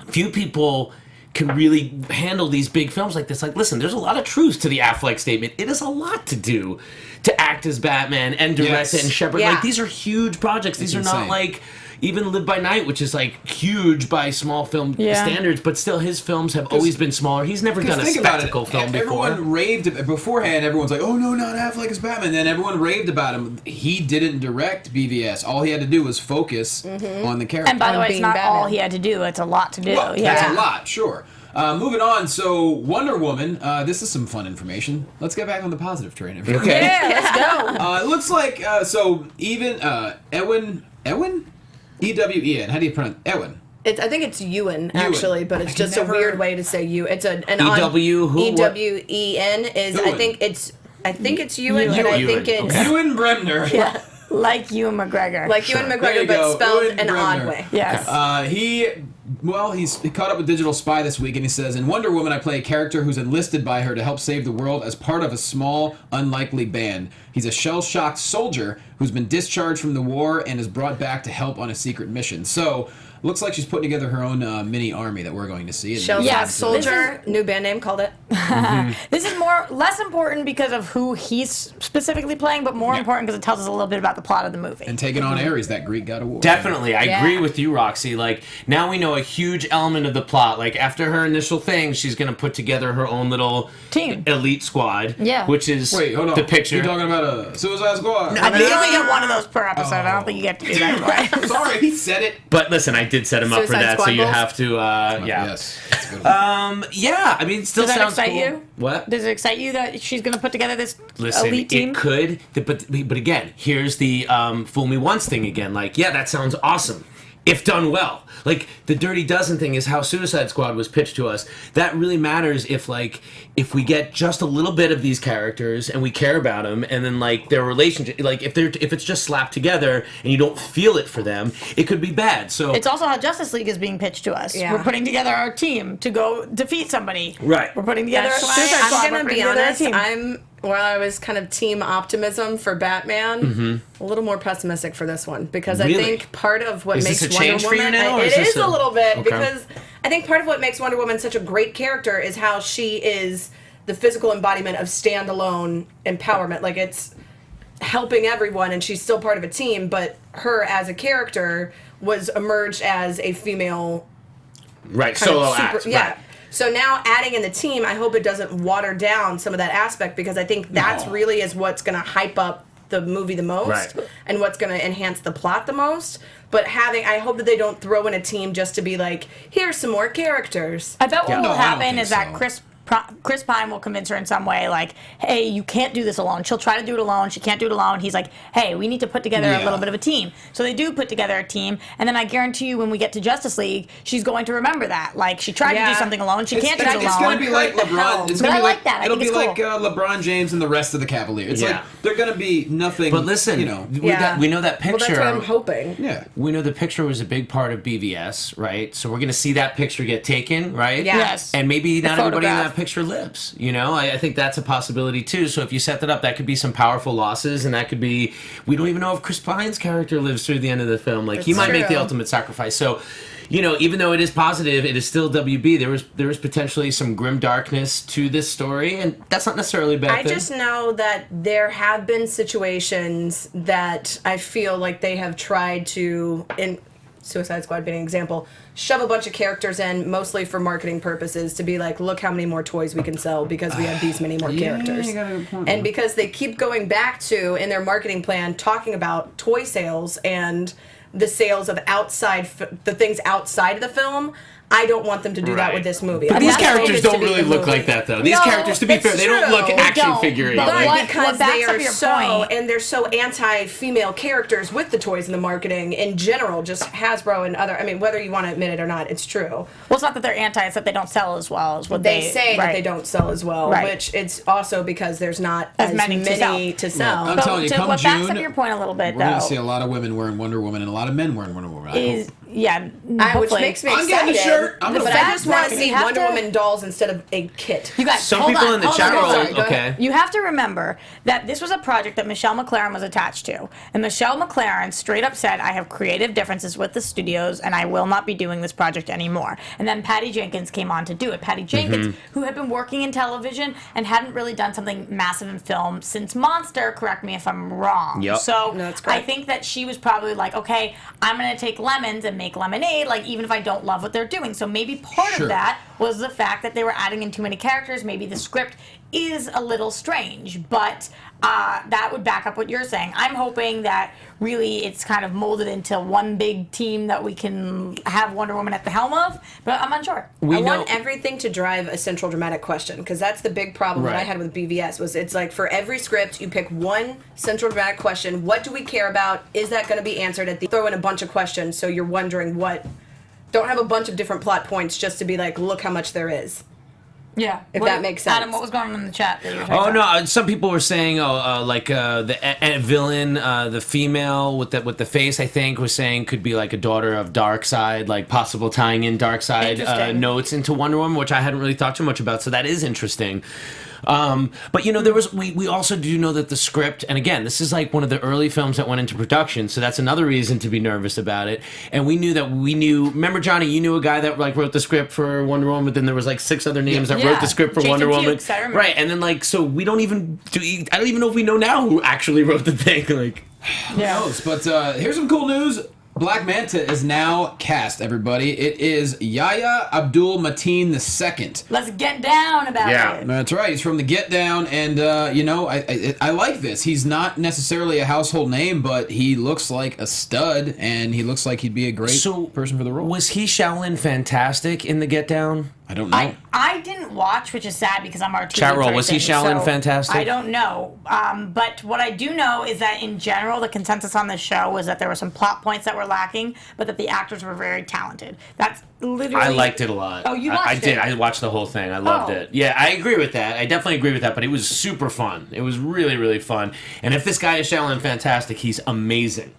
few people can really handle these big films like this. Like, listen, there's a lot of truth to the Affleck statement. It is a lot to do to act as Batman and direct it and shepherd. Yeah. Like, these are huge projects. These are not insane. like even Live by Night, which is like huge by small film standards, but still his films have always been smaller. He's never done a Think about it. spectacle film before. Everyone raved beforehand. Everyone's like, "Oh no, not Affleck as Batman." Then everyone raved about him. He didn't direct BVS. All he had to do was focus on the character. And by the way, it's being not all Batman. he had to do. It's a lot to do. Well, yeah. that's a lot, sure. Moving on, so Wonder Woman. This is some fun information. Let's get back on the positive train. Everybody. Okay. Yeah, let's go. It looks like so even Ewen, E-W-E-N. How do you pronounce Ewen? I think it's Ewan actually, but it's I just never- a weird way to say you. It's an E-W who? E-W-E-N is. Ewan. I think it's Ewan, and I Ewan, think it's okay. Ewan Bremner. yeah, Like Ewan McGregor. like Ewan There McGregor, you but go, spelled Ewan an odd Bremner. way. yes. He caught up with Digital Spy this week, and he says, in Wonder Woman, I play a character who's enlisted by her to help save the world as part of a small, unlikely band. He's a shell-shocked soldier who's been discharged from the war and is brought back to help on a secret mission. So, looks like she's putting together her own mini army that we're going to see. Shell Yes, Soldier, new band name, called it. This is less important because of who he's specifically playing, but more important because it tells us a little bit about the plot of the movie. And taking on Ares, that Greek god of war. Definitely, I Yeah. agree with you, Roxy. Like, now we know a huge element of the plot. Like, after her initial thing, she's going to put together her own little Team. elite squad. Yeah. Which is Wait, hold on. the picture. You're talking about a Suicide Squad? I think you only get one of those per episode. I don't think you get to do that twice. Sorry, he said it. But listen, I did set him up for Suicide that, so Squad you goals? have to, yeah. Yes. That's a good one. Yeah, I mean, it still Does that sounds excite cool. you? What? Does it excite you that she's going to put together this Listen, elite team? it could, but again, here's the fool me once thing again. Like, yeah, that sounds awesome if done well. Like, the Dirty Dozen thing is how Suicide Squad was pitched to us. That really matters if we get just a little bit of these characters and we care about them, and then like their relationship, like if it's just slapped together and you don't feel it for them, it could be bad. So It's also how Justice League is being pitched to us. Yeah. We're putting together our team to go defeat somebody. Right. We're putting together That's a why Suicide Squad. I'm We're gonna putting be together a honest. team. While I was kind of team optimism for Batman, a little more pessimistic for this one because Really? I think part of what Is makes this a Wonder change for you Woman now, or it is this is a little bit Okay. because I think part of what makes Wonder Woman such a great character is how she is the physical embodiment of standalone empowerment. Like it's helping everyone, and she's still part of a team, but her as a character was emerged as a female right, kind of solo super- act. Yeah. Right. So now adding in the team, I hope it doesn't water down some of that aspect because I think that's really is what's going to hype up the movie the most Right. and what's going to enhance the plot the most. But I hope that they don't throw in a team just to be like, here's some more characters. I bet what No, will I don't happen think is that so. Chris Pine will convince her in some way, like, hey, you can't do this alone. She'll try to do it alone. She can't do it alone. He's like, hey, we need to put together a Yeah. little bit of a team. So they do put together a team, and then I guarantee you when we get to Justice League, she's going to remember that. Like, she tried to do Yeah. something alone. She can't do but it I just alone. It's gonna be like What the hell? LeBron. It's But gonna I be like that. I It'll think be it's like LeBron James and the rest of the Cavaliers. It's Yeah. like they're gonna be nothing. But listen, you know. we know that Well, picture. that's what I'm hoping. Yeah. We know the picture was a big part of BVS, right? So we're going to see that picture get taken, right? Yeah. Yes. And maybe not everybody in photograph. that picture lives. You know, I think that's a possibility too. So if you set that up, that could be some powerful losses, and that could be. We don't even know if Chris Pine's character lives through the end of the film. Like he That's might make the true. ultimate sacrifice. So. You know, even though it is positive, it is still WB. There was potentially some grim darkness to this story, and that's not necessarily a bad I thing. just know that there have been situations that I feel like they have tried to, in Suicide Squad being an example, shove a bunch of characters in, mostly for marketing purposes, to be like, look how many more toys we can sell because we have these many more characters. you got a good point. And because they keep going back to, in their marketing plan, talking about toy sales and the sales of the things outside of the film, I don't want them to do that with this movie. But I these want characters Focus don't to be really the look movie. like that, though. These No, characters, to be it's fair, they don't look true. action Don't, figure-y. but But what because backs they up are your so, point- and they're so anti-female characters with the toys and the marketing in general, just Hasbro and other, I mean, whether you want to admit it or not, it's true. Well, it's not that they're anti; it's that they don't sell as well as what They say that right. they don't sell as well, Right. which it's also because there's not As as many many to to sell. sell. I'm telling you, to come what backs June, up your point a little bit, we're going to though, see a lot of women wearing Wonder Woman and a lot of men wearing Wonder Woman. I is hope. Which hopefully. makes me I'm excited. getting a shirt. I'm but gonna I buy just it. want to You see have Wonder to- Woman dolls instead of a kit. You guys, Some hold people on, in the hold chat on, roll, sorry, go okay. ahead. You have to remember that this was a project that Michelle McLaren was attached to. And Michelle McLaren straight up said, I have creative differences with the studios and I will not be doing this project anymore. And then Patty Jenkins came on to do it. Patty Jenkins, who had been working in television and hadn't really done something massive in film since Monster, correct me if I'm wrong. Yep. So No, that's correct. I think that she was probably like, okay, I'm going to take lemons and make lemonade, like even if I don't love what they're doing. So maybe part Sure. of that was the fact that they were adding in too many characters. Maybe the script is a little strange, but that would back up what you're saying. I'm hoping that really it's kind of molded into one big team that we can have Wonder Woman at the helm of, but I'm unsure. I want everything to drive a central dramatic question, because that's the big problem that I Right. had with BVS. Was it's like for every script you pick one central dramatic question. What do we care about? Is that going to be answered at the? Throw in a bunch of questions, so you're wondering what. Don't have a bunch of different plot points just to be like, look how much there is. Yeah. If that makes sense. Adam, what was going on in the chat that you were talking Oh about? no! Some people were saying, the villain, the female with the face, I think, was saying could be like a daughter of Darkseid, like possible tying in Darkseid Interesting. notes into Wonder Woman, which I hadn't really thought too much about. So that is interesting. But there was we also do know that the script, and again, this is like one of the early films that went into production, so that's another reason to be nervous about it. And we knew. Remember, Johnny, you knew a guy that like wrote the script for Wonder Woman, but then there was like 6 other names that wrote the script for Jason Wonder Woman, Fuchs, I remember. right? And then so we don't even I don't even know if we know now who actually wrote the thing. Like, Who knows? But here's some cool news. Black Manta is now cast, everybody. It is Yahya Abdul Mateen II. Let's get down about it. That's right. He's from the Get Down, and I like this. He's not necessarily a household name, but he looks like a stud, and he looks like he'd be a great person for the role. was he Shaolin Fantastic in the Get Down? I don't know. I didn't watch, which is sad because I'm our TV Chat roll, was he person, Shaolin so Fantastic? I don't know. But what I do know is that in general, the consensus on the show was that there were some plot points that were lacking, but that the actors were very talented. That's literally... I liked it a lot. Oh, you watched I did. it? I watched the whole thing. I loved Oh. it. Yeah, I agree with that. I definitely agree with that, but it was super fun. It was really, really fun. And if this guy is Shaolin Fantastic, he's amazing.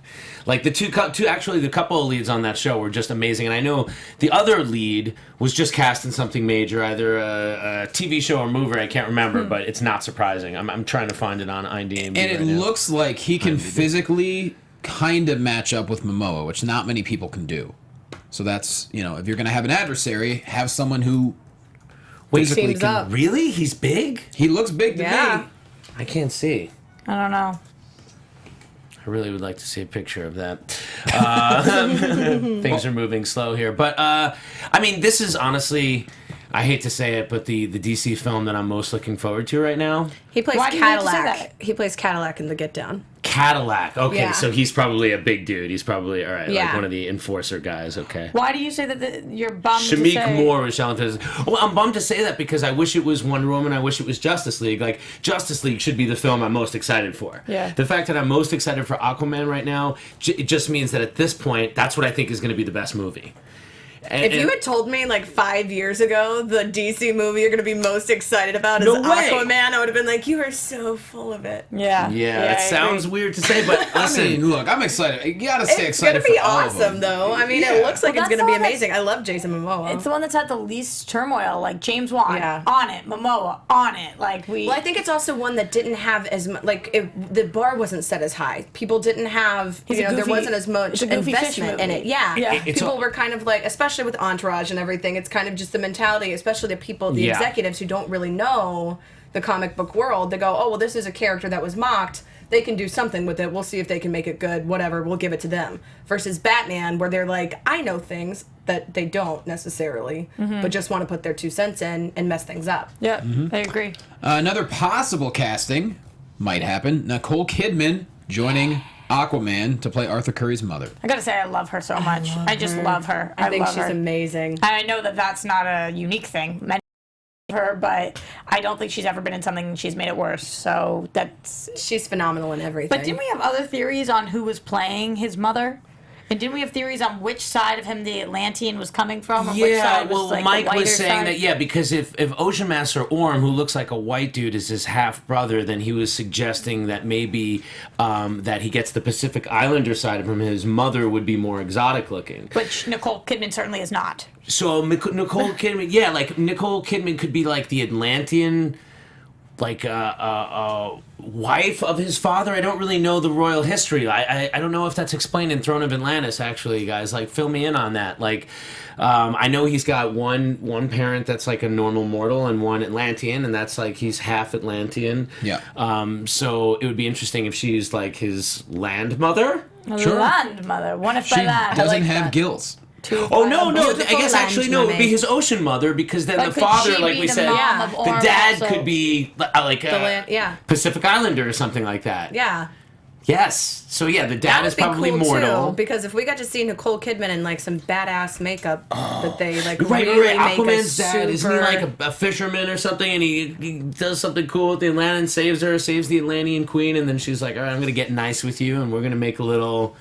Like the the couple of leads on that show were just amazing. And I know the other lead was just cast in something major, either a TV show or movie. I can't remember, but it's not surprising. I'm trying to find it on IMDb. And it right now. looks like he can physically kind of match up with Momoa, which not many people can do. So that's, if you're going to have an adversary, have someone who physically Teams up. Really? He's big? He looks big to Yeah. me. I can't see. I don't know. I really would like to see a picture of that. Things are moving slow here. But, this is honestly, I hate to say it, but the DC film that I'm most looking forward to right now. He plays Why do you hate to say Cadillac. that? He plays Cadillac in the Get Down. Cadillac. Okay, Yeah. so he's probably a big dude. He's probably, all right, like Yeah. one of the enforcer guys. Okay. Why do you say that you're bummed to Shamik say... Moore was Shaolin Fantastic. Well, I'm bummed to say that because I wish it was Wonder Woman. I wish it was Justice League. Like, Justice League should be the film I'm most excited for. Yeah. The fact that I'm most excited for Aquaman right now, it just means that at this point, that's what I think is going to be the best movie. If you had told me 5 years ago the DC movie you're going to be most excited about is No way. Aquaman, I would have been like, you are so full of it. Yeah. Yeah, it I sounds agree. weird to say, but listen. I mean, look, I'm excited. You gotta stay It's going excited to be for all of them. awesome, though. I mean, Yeah. it looks like Well, it's going that's to be all that's- amazing. I love Jason Momoa. It's the one that's had the least turmoil, like James Wan, Yeah. on it, Momoa, on it. Well, I think it's also one that didn't have as much, the bar wasn't set as high. People didn't have, He's a there goofy- wasn't as much it's a goofy fish investment in movie. it. Yeah. Yeah. It's People all- were kind of especially with Entourage and everything, it's kind of just the mentality, especially the people, the Yeah. executives who don't really know the comic book world. They go, oh, well, this is a character that was mocked. They can do something with it. We'll see if they can make it good. Whatever. We'll give it to them. Versus Batman, where they're like, I know things that they don't necessarily, but just want to put their 2 cents in and mess things up. Yeah, I agree. Another possible casting might happen. Nicole Kidman joining Aquaman to play Arthur Curry's mother. I gotta say, I love her so much. I just love her. I think love she's her. amazing. I know that that's not a unique thing. Many love her, but I don't think she's ever been in something and she's made it worse. So that's. She's phenomenal in everything. But didn't we have other theories on who was playing his mother? And didn't we have theories on which side of him the Atlantean was coming from? Or which side was, like, Mike the was saying side? that, because if Ocean Master Orm, who looks like a white dude, is his half-brother, then he was suggesting that maybe that he gets the Pacific Islander side of him, his mother would be more exotic-looking. Which Nicole Kidman certainly is not. So Nicole Kidman, Nicole Kidman could be like the Atlantean, like wife of his father. I don't really know the royal history. I don't know if that's explained in Throne of Atlantis, actually, guys. Like, fill me in on that. Like, I know he's got one parent that's like a normal mortal and one Atlantean, and that's like he's half Atlantean. Yeah. So it would be interesting if she's like his land mother. Sure. Land mother. One if by She that. doesn't like have that. gills. Oh, no. I beautiful guess actually, no, it would be land his ocean mother, because then But the could father, she like be we the said, mom of the Orm dad also? could be like a Pacific Islander or something like that. Yeah. Yes. So yeah, the That dad would is be probably cool mortal. too, because if we got to see Nicole Kidman in like some badass makeup that they like Right. really make Aquaman's a dad, isn't he super- like a fisherman or something? And he does something cool with the Atlantean, saves the Atlantean queen, and then she's like, all right, I'm gonna get nice with you, and we're gonna make a little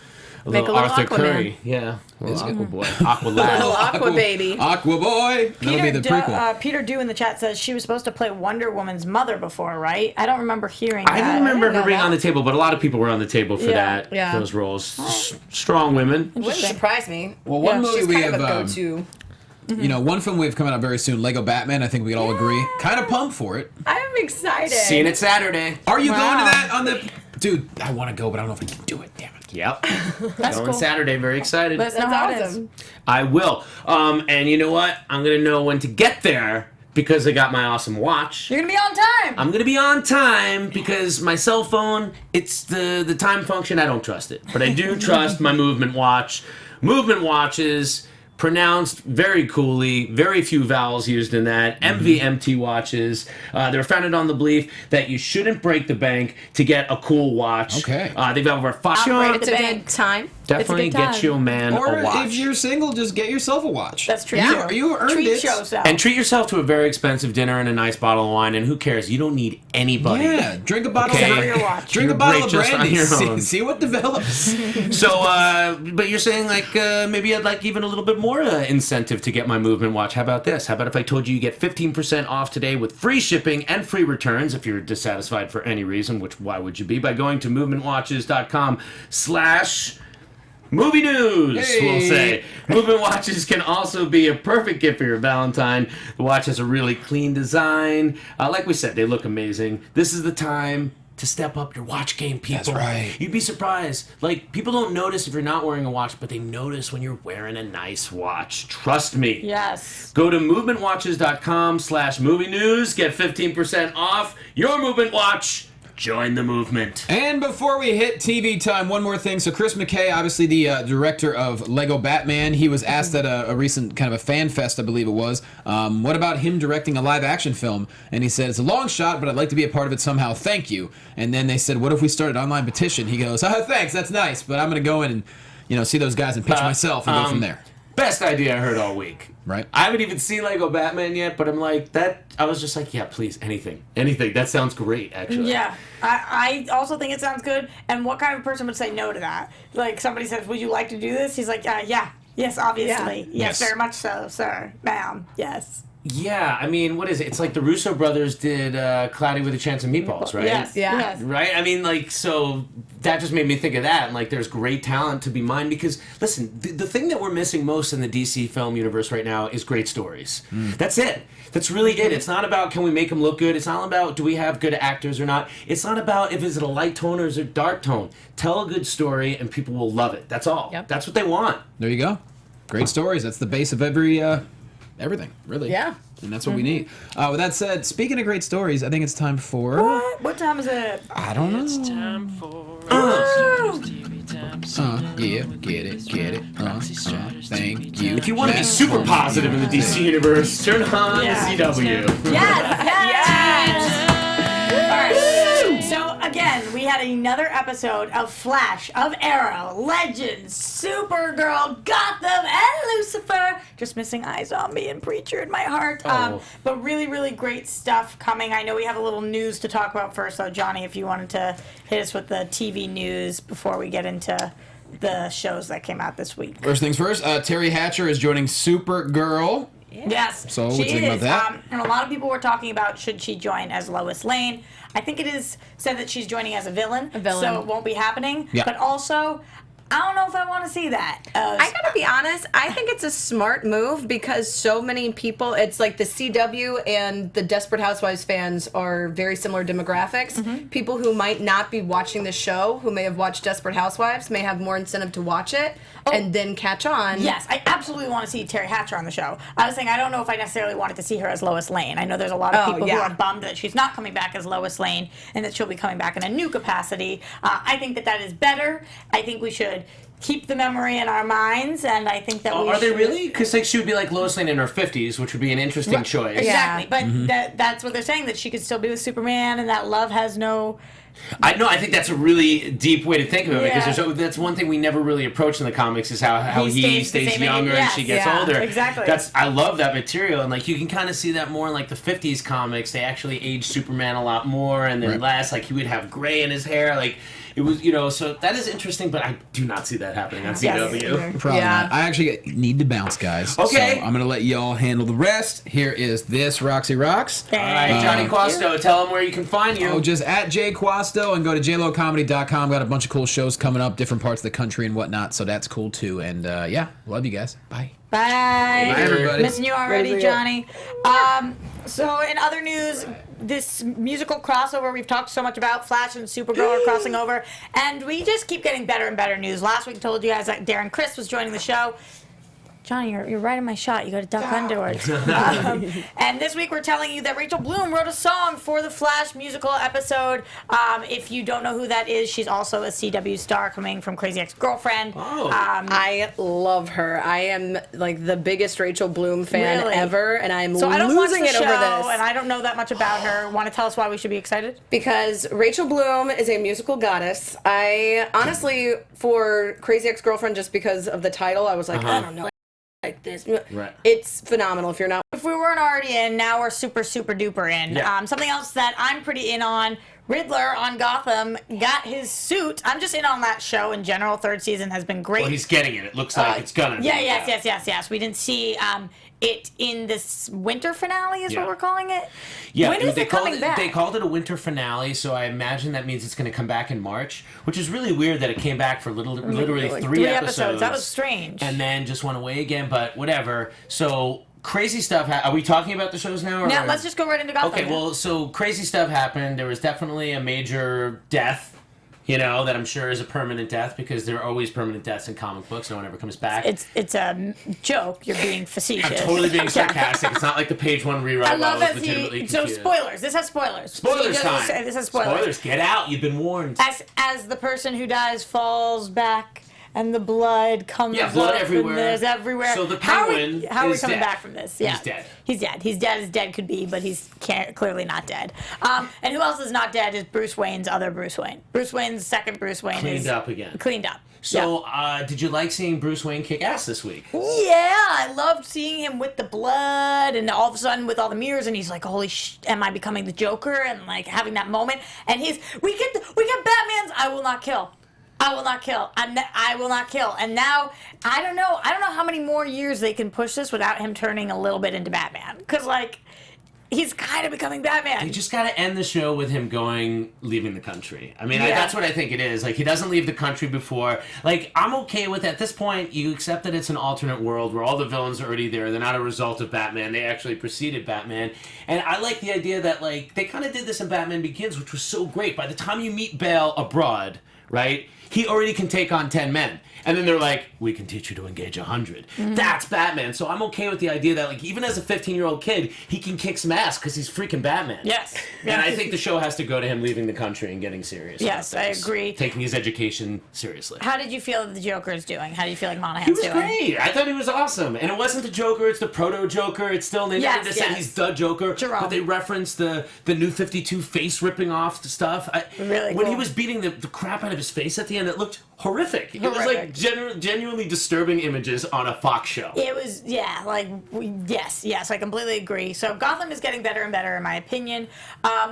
little Arthur Aquaman. Curry. Yeah. Little Aqua Boy. Aqua Lad. Little Aqua baby. Aqua boy. That'll be the prequel. Peter Dew in the chat says she was supposed to play Wonder Woman's mother before, right? I don't remember hearing that. I didn't remember know her being that. on the table, but a lot of people were on the table for that. Yeah. Those roles. Strong women. Wouldn't surprise me. Well, one movie she's we kind of have, a go-to. You know, one film we have coming out very soon, Lego Batman. I think we could all agree. Kind of pumped for it. I'm excited. Seeing it Saturday. Are you Wow. going to that on the... Dude, I want to go, but I don't know if I can do it. Damn it. Yep. That's Going cool. Saturday. Very excited. Let us know That's how it is. awesome. I will. And you know what? I'm going to know when to get there because I got my awesome watch. You're gonna be on time. I'm going to be on time because my cell phone, it's the time function, I don't trust it. But I do trust my movement watch. Movement watches, pronounced very coolly, very few vowels used in that. MVMT watches. They're founded on the belief that you shouldn't break the bank to get a cool watch. Okay. They've got over 5... Operate It's the a bank. good time. Definitely It's a good get time. your man Or a watch. if you're single, just get yourself a watch. That's true. Yeah. You earned Treat it. yourself. And treat yourself to a very expensive dinner and a nice bottle of wine, and who cares? You don't need anybody. Yeah, drink a bottle Okay. of... For your watch. Drink a You're bottle great of just on brandy. your See, own. see what develops. So, but you're saying like maybe I'd like even a little bit more incentive to get my movement watch. How about this? How about if I told you get 15% off today with free shipping and free returns if you're dissatisfied for any reason, which why would you be? By going to movementwatches.com/movie news, Hey. we'll say. Movement watches can also be a perfect gift for your Valentine. The watch has a really clean design. Like we said, they look amazing. This is the time to step up your watch game, people. That's right. You'd be surprised. Like, people don't notice if you're not wearing a watch, but they notice when you're wearing a nice watch. Trust me. Yes. Go to movementwatches.com/movie news. Get 15% off your movement watch. Join the movement. And before we hit TV time, one more thing. So Chris McKay, obviously the director of Lego Batman, he was asked at a recent kind of a fan fest, I believe it was, what about him directing a live action film? And he said, it's a long shot, but I'd like to be a part of it somehow. Thank you. And then they said, what if we started an online petition? He goes, thanks, that's nice, but I'm going to go in and see those guys and pitch myself and go from there. Best idea I heard all week. Right. I haven't even seen Lego Batman yet, but I'm like, I was just like, yeah, please, anything. That sounds great, actually. Yeah, I also think it sounds good. And what kind of person would say no to that? Like, somebody says, would you like to do this? He's like, yeah, yes, obviously. Yeah. Yes, very much so, sir, ma'am, yes. Yeah, I mean, what is it? It's like the Russo brothers did Cloudy with a Chance of Meatballs, right? Yes, Yeah. yes. Right? I mean, like, so that just made me think of that. And, like, there's great talent to be mined because, listen, the thing that we're missing most in the DC film universe right now is great stories. That's it. That's really it. It's not about can we make them look good. It's not about do we have good actors or not. It's not about if is it a light tone or is it a dark tone. Tell a good story and people will love it. That's all. Yep. That's what they want. There you go. Great stories. That's the base of everything, really. Yeah. And that's what we need. With that said, speaking of great stories, I think it's time for... What time is it? I don't know. It's time for TV time. Yeah, get it. Thank you. If you want to be super positive in the DC universe, turn on the CW. Yes, yes. All right. So again, we got another episode of Flash, of Arrow, Legends, Supergirl, Gotham, and Lucifer. Just missing iZombie and Preacher in my heart. But really, really great stuff coming. I know we have a little news to talk about first, though. Johnny, if you wanted to hit us with the TV news before we get into the shows that came out this week. First things first, Terry Hatcher is joining Supergirl. Yes, So what do you think about that? And a lot of people were talking about should she join as Lois Lane. I think it is said that she's joining as a villain. So it won't be happening. Yeah. But also, I don't know if I want to see that. I gotta be honest, I think it's a smart move because so many people, it's like the CW and the Desperate Housewives fans are very similar demographics. Mm-hmm. People who might not be watching the show, who may have watched Desperate Housewives, may have more incentive to watch it and then catch on. Yes, I absolutely want to see Terry Hatcher on the show. I was saying I don't know if I necessarily wanted to see her as Lois Lane. I know there's a lot of people who are bummed that she's not coming back as Lois Lane and that she'll be coming back in a new capacity. I think that is better. I think we should keep the memory in our minds, and I think that we Are should... they really? Because she would be like Lois Lane in her 50s, which would be an interesting choice. Exactly, but that's what they're saying, that she could still be with Superman, and that love has no... I think that's a really deep way to think of it, Yeah. because that's one thing we never really approach in the comics is how he stays the stays same younger age. and she gets Yes, older. exactly. I love that material, and like you can kind of see that more in like the 50s comics. They actually aged Superman a lot more, and then less, like he would have gray in his hair, like it was, so that is interesting, but I do not see that happening on CW. Probably not. I actually need to bounce, guys. Okay. So I'm going to let y'all handle the rest. Here is this Roxy Rocks. All right, Johnny Quasto, tell them where you can find you. Oh, just at Jay Quasto and go to jlocomedy.com. Got a bunch of cool shows coming up, different parts of the country and whatnot, so that's cool too. And yeah, love you guys. Bye. Bye. Bye, everybody. Missing you already, Johnny. So in other news, this musical crossover we've talked so much about, Flash and Supergirl are crossing over, and we just keep getting better and better news. Last week I told you guys that Darren Criss was joining the show. Johnny, you're right in my shot. You got to duck underwards. And this week we're telling you that Rachel Bloom wrote a song for the Flash musical episode. If you don't know who that is, she's also a CW star coming from Crazy Ex-Girlfriend. Oh. I love her. I am like the biggest Rachel Bloom fan Really? ever, and I'm So I don't watch losing the it show, over this. and I don't know that much about her. Want to tell us why we should be excited? Because Rachel Bloom is a musical goddess. I honestly, for Crazy Ex-Girlfriend, just because of the title, I was like, I don't know. Like this. Right. It's phenomenal. If you're not, If we weren't already in, now we're super, super duper in. Yeah. Something else that I'm pretty in on, Riddler on Gotham got his suit. I'm just in on that show in general. Third season has been great. Well, he's getting it. It looks like it's gonna be. Yes. We didn't see it in this winter finale is what we're calling it. Yeah, When is they it called coming back? They called it a winter finale, so I imagine that means it's going to come back in March, which is really weird that it came back for literally Like three episodes. That was strange. And then just went away again, but whatever. So crazy stuff. Are we talking about the shows now? Or? Now let's just go right into Gotham. Okay, well, so crazy stuff happened. There was definitely a major death. That I'm sure is a permanent death because there are always permanent deaths in comic books. No one ever comes back. It's a joke. You're being facetious. I'm totally being sarcastic. It's not like the page one rewrite. I love was that legitimately so confused. spoilers. This has spoilers. Spoilers time. This has spoilers. Get out. You've been warned. As the person who dies falls back and the blood comes blood up everywhere. and there's everywhere. So the how Penguin are we is coming dead. back from this? Yeah. He's dead. He's dead. He's dead as dead could be, but he's clearly not dead. And who else is not dead is Bruce Wayne's other Bruce Wayne. Bruce Wayne's second Bruce Wayne Cleaned up again. Cleaned up. So, did you like seeing Bruce Wayne kick ass this week? Yeah, I loved seeing him with the blood, and all of a sudden with all the mirrors, and he's like, "Holy am I becoming the Joker?" And like having that moment, and we get Batman's "I will not kill." I will not kill. I will not kill. And now, I don't know how many more years they can push this without him turning a little bit into Batman. Because, like, he's kind of becoming Batman. You just got to end the show with him leaving the country. I mean, Yeah. that's what I think it is. Like, he doesn't leave the country before. Like, I'm okay with it. At this point, you accept that it's an alternate world where all the villains are already there. They're not a result of Batman. They actually preceded Batman. And I like the idea that, like, they kind of did this in Batman Begins, which was so great. By the time you meet Bale abroad, right? He already can take on 10 men. And then they're like, we can teach you to engage 100. That's Batman. So I'm okay with the idea that, like, even as a 15-year-old kid, he can kick some ass because he's freaking Batman. Yes. And I think the show has to go to him leaving the country and getting serious. Yes, I agree. Taking his education seriously. How did you feel that the Joker is doing? How do you feel like Monahan's He was doing? great. I thought he was awesome. And it wasn't the Joker, it's the proto-Joker. It's still, they never said he's the Joker. Jerome. But they referenced the New 52 face ripping off the stuff. Really When cool. he was beating the crap out of his face at the end, it looked horrific. It was like genuinely disturbing images on a Fox show. It was, yes, I completely agree. So Gotham is getting better and better, in my opinion.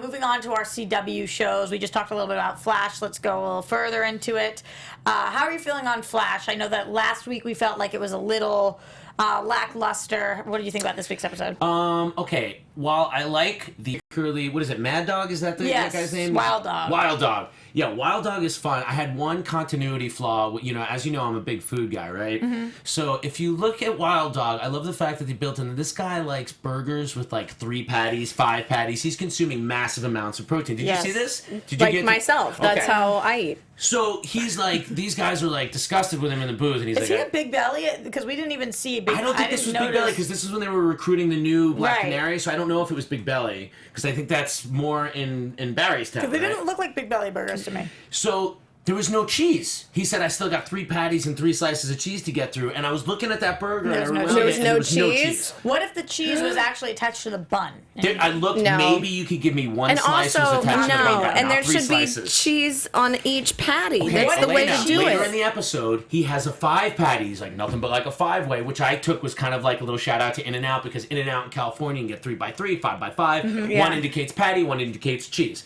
Moving on to our CW shows, we just talked a little bit about Flash. Let's go a little further into it. How are you feeling on Flash? I know that last week we felt like it was a little lackluster. What do you think about this week's episode? Okay. While I like the curly, what is it, Mad Dog? Is that that guy's name? Wild Dog. Wild Dog. Yeah, Wild Dog is fun. I had one continuity flaw. You know, as you know, I'm a big food guy, right? So if you look at Wild Dog, I love the fact that they built in. This guy likes burgers with like 3 patties, 5 patties. He's consuming massive amounts of protein. Did you see this? Did you Like myself. That's how I eat. So he's like, these guys are like disgusted with him in the booth, and he's Is like, he a big belly? Because we didn't even see Big. I don't think this was Big Belly because this is when they were recruiting the new Black Right. Canary. So I don't know if it was Big Belly because I think that's more in Barry's town. They right? didn't look like Big Belly burgers to me. So there was no cheese. He said, I still got 3 patties and 3 slices of cheese to get through. And I was looking at that burger. There's and I no remembered cheese. it, and There there was no cheese? What if the cheese was actually attached to the bun? I looked, No. maybe you could give me one And slice also, was attached to the no, burger, and not there 3 should slices. be cheese on each patty. Okay, That's the way Elena, to do later it. in the episode, he has a 5 patties, like nothing but like a 5-way, which I took was kind of like a little shout out to In-N-Out because In-N-Out in California you can get 3x3, 5x5. Yeah. One indicates patty, one indicates cheese.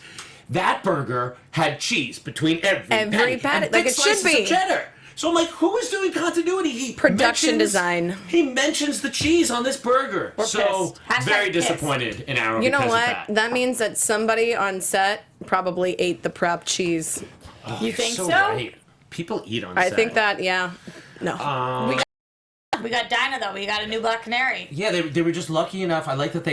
That burger had cheese between every patty, and like thick it should slices be. of cheddar. So I'm like, who is doing continuity? He Production mentions- design. He mentions the cheese on this burger. We're so pissed. very Hashtag pissed. disappointed in Arrow You know because what? of that. That means that somebody on set probably ate the prep cheese. You think so? Right. People eat on I set. think that, yeah. No. We got Dinah though. We got a new Black Canary. Yeah, they were just lucky enough. I like that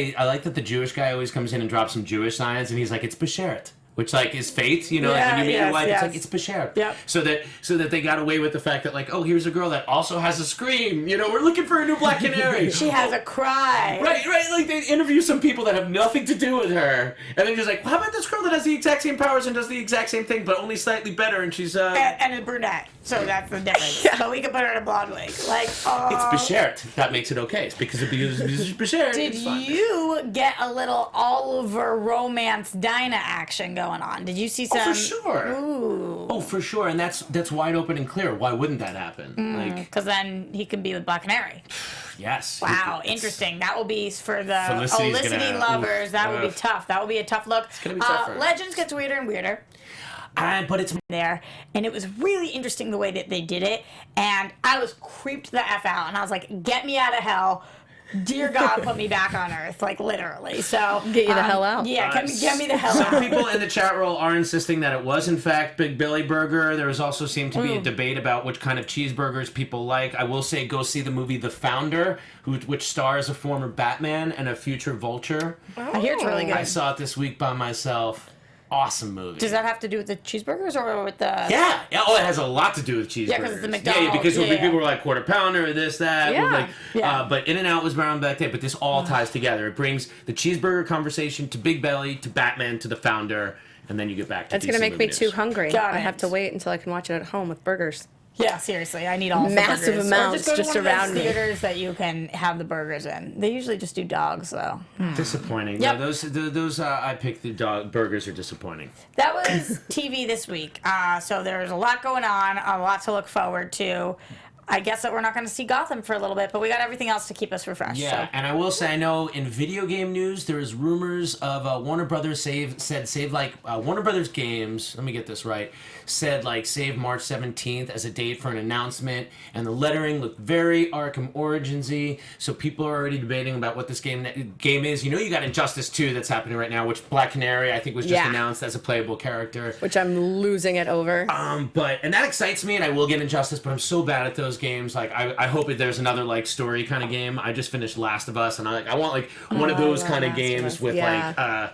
the Jewish guy always comes in and drops some Jewish signs, and he's like, it's Besheret. Which like is fate, you know, like when you meet your wife, it's like it's Besheret. Yep. So that they got away with the fact that like, oh, here's a girl that also has a scream. You know, we're looking for a new Black Canary. She has a cry. Right. Like they interview some people that have nothing to do with her, and they're just like, well, how about this girl that has the exact same powers and does the exact same thing, but only slightly better, and she's And a brunette. So that's the difference. But we can put her in a blonde wig. Like, it's Besheret. That makes it okay. It's because it's Besheret. Did it's fine. you get a little Oliver romance Dinah action going on? Did you see some? Oh, for sure. Ooh. Oh, for sure, and that's wide open and clear. Why wouldn't that happen? Like, Because then he can be with Black Canary. yes. Wow, It's- interesting. That will be for the Felicity's Felicity gonna- lovers. That would be oof. tough. That would be a tough look. It's gonna be tough for her. Legends gets weirder and weirder But it's there, and it was really interesting the way that they did it. And I was creeped the f out, and I was like, "Get me out of hell." Dear God, put me back on Earth, like literally. So Get you the hell out. Yeah, get me the hell Some out. people in the chat roll are insisting that it was in fact Big Billy Burger. There was also seemed to be a debate about which kind of cheeseburgers people like. I will say go see the movie The Founder, which stars a former Batman and a future Vulture. I hear it's really I good. saw it this week by myself. Awesome movie. Does that have to do with the cheeseburgers or with the? Yeah. Oh, it has a lot to do with cheeseburgers. Yeah, 'cause it's the Yeah, McDonald's. because Yeah. people were like quarter pounder, this, that. Yeah. Like, Yeah. but In-N-Out was around back then. But this all ties together. It brings the cheeseburger conversation to Big Belly, to Batman, to The Founder, and then you get back to It's DC going to make me movie too news. hungry. Got I it. have to wait until I can watch it at home with burgers. Yeah, seriously, I need all Massive the burgers. amounts or just, go just to one of around those me. theaters that you can have the burgers in. They usually just do dogs though. Disappointing. Yep. No, those I picked the dog burgers are disappointing. That was TV this week. So there's a lot going on, a lot to look forward to. I guess that we're not going to see Gotham for a little bit, but we got everything else to keep us refreshed. Yeah, So. and I will say, I know in video game news there is rumors of Warner Brothers Warner Brothers Games. Let me get this right. Said like save March 17th as a date for an announcement, and the lettering looked very Arkham Origins-y. So people are already debating about what this game is. You know, you got Injustice 2 that's happening right now, which Black Canary I think was just announced as a playable character. Which I'm losing it over. And that excites me, and I will get Injustice, but I'm so bad at those games. Like I hope there's another like story kind of game. I just finished Last of Us, and I want like one of those kind of games with Yeah. like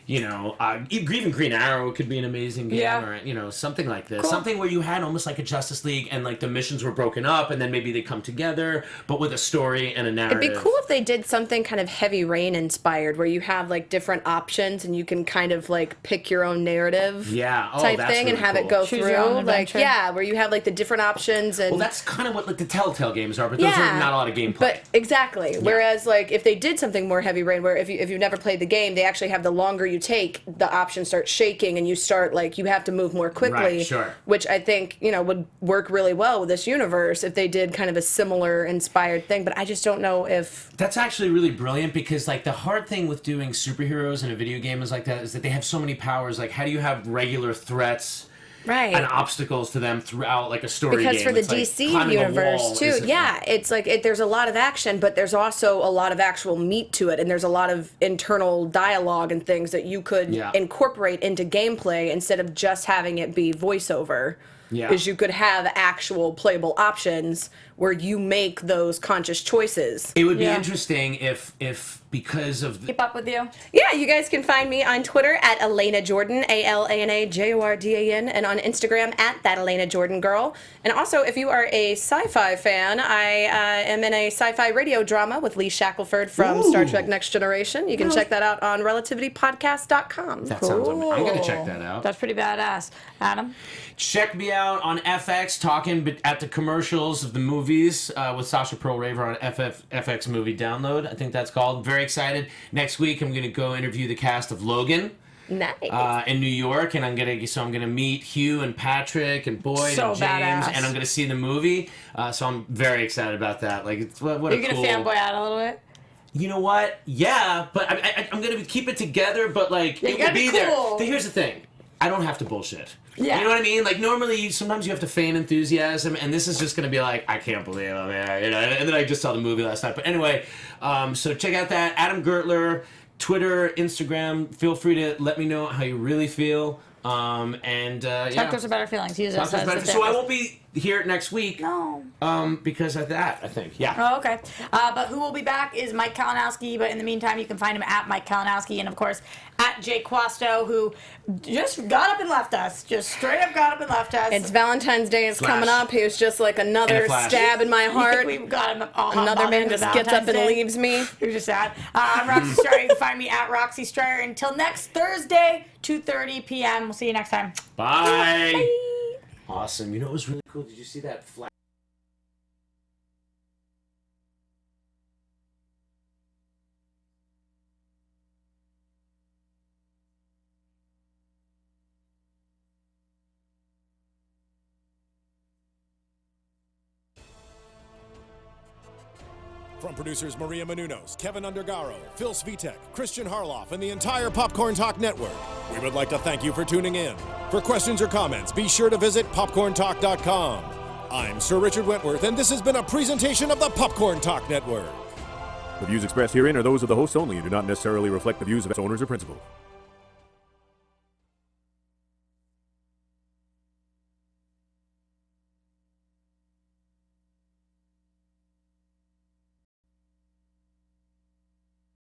Even Green Arrow could be an amazing game, Yeah. or something like this, something where you had almost like a Justice League, and like the missions were broken up, and then maybe they come together, but with a story and a narrative. It'd be cool if they did something kind of Heavy Rain inspired, where you have like different options and you can kind of like pick your own narrative, type that's thing, really and have cool. it go Choose your own through, like adventure. where you have like the different options and. Well, that's kind of what like the Telltale games are, but those are not a lot of gameplay. But exactly. Whereas like if they did something more Heavy Rain, where if you've never played the game, they actually have the longer you take, the options start shaking and you start like you have to move more quickly. Right, sure. Which I think would work really well with this universe if they did kind of a similar inspired thing. But I just don't know if that's actually really brilliant, because like the hard thing with doing superheroes in a video game is like that is that they have so many powers. Like, how do you have regular threats? Right. And obstacles to them throughout like a story because game. for the It's like DC climbing a universe wall too, isn't- it's like there's a lot of action, but there's also a lot of actual meat to it, and there's a lot of internal dialogue and things that you could incorporate into gameplay instead of just having it be voiceover. Yeah. Because you could have actual playable options where you make those conscious choices. It would be interesting if because of Keep up with you. Yeah, you guys can find me on Twitter at Elena Jordan, ALANAJORDAN, and on Instagram at That Elena Jordan Girl. And also, if you are a sci-fi fan, I am in a sci-fi radio drama with Lee Shackelford from Star Trek Next Generation. You can check that out on relativitypodcast.com. that sounds. I'm gonna check that out. That's pretty badass. Adam? Check me out on FX talking at the commercials of the movies with Sasha Pearl Raver on FX Movie Download. I think that's called. Very excited. Next week I'm going to go interview the cast of Logan. Nice. In New York, and I'm gonna meet Hugh and Patrick and Boyd So and James, badass. and I'm gonna see the movie. So I'm very excited about that. Like, it's what Are a you going cool. to fanboy out a little bit? You know what? Yeah, but I'm gonna keep it together. But like, Yeah, you it will gotta be be there. cool. Here's the thing: I don't have to bullshit. Yeah. You know what I mean? Like, normally, sometimes you have to feign enthusiasm, and this is just gonna be like, I can't believe I'm there, And then I just saw the movie last night. But anyway, so check out that Adam Gertler, Twitter, Instagram. Feel free to let me know how you really feel. Talk to us about our feelings. Use us as the So I won't be here next week. No. Because of that, I think. Yeah. Oh, okay. But who will be back is Mike Kalinowski. But in the meantime, you can find him at Mike Kalinowski, and of course at Jay Quasto, who just got up and left us. Just straight up got up and left us. It's Valentine's Day is Flash. coming up. He was just like another Flash. stab in my You heart. think we got him all Another man just gets up and leaves me. He was just sad. I'm Roxy Striar. You can find me at Roxy Striar. Until next Thursday, 2:30 p.m. We'll see you next time. Bye. Awesome. You know what was really cool? Did you see that flash? From producers Maria Menounos, Kevin Undergaro, Phil Svitek, Kristian Harloff, and the entire Popcorn Talk Network, we would like to thank you for tuning in. For questions or comments, be sure to visit popcorntalk.com. I'm Sir Richard Wentworth, and this has been a presentation of the Popcorn Talk Network. The views expressed herein are those of the hosts only and do not necessarily reflect the views of its owners or principals.